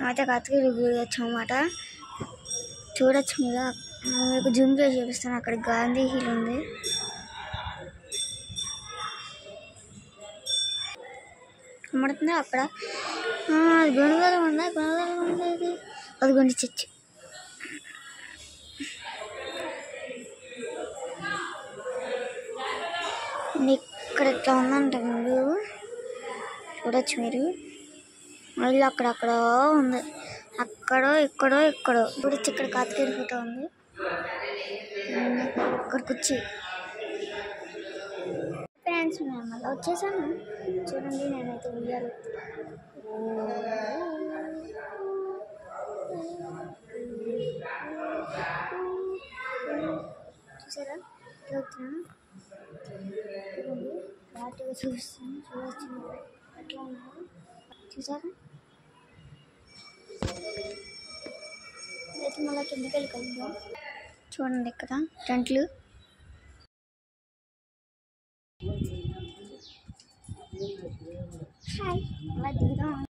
మేమైతే కత్తిగిరి గుడి వచ్చామన్నమాట. చూడొచ్చు మీరు. మీకు జూమ్ చేసి చూపిస్తాను. అక్కడ గాంధీ హిల్ ఉంది. కనబడుతుంది అక్కడ. గుణదల ఉందా? గుణదల ఉంది. అది గుండి చర్చి. ఇక్కడ ఇట్లా ఉందంట మీరు చూడొచ్చు. మీరు మళ్ళీ అక్కడక్కడ ఉంది. అక్కడో ఇక్కడో ఇప్పుడు ఇక్కడ కత్తిగిరి ఫోటో ఉంది. ఇక్కడ కుర్చీ ఫ్యాన్స్ ఉన్నాయి. మళ్ళీ వచ్చేసాను. చూడండి నేనైతే ఉయ్యాలి. చూసారా వెళ్తున్నాను. బాగా చూపిస్తాను. చూడొచ్చు ఎట్లా ఉన్నాను. చూసారా అయితే మళ్ళీ కిందకి వెళ్ళి కలుద్దాం. చూడండి ఇక్కడ టెంట్లు. హాయ్ అలా దిగుదాం.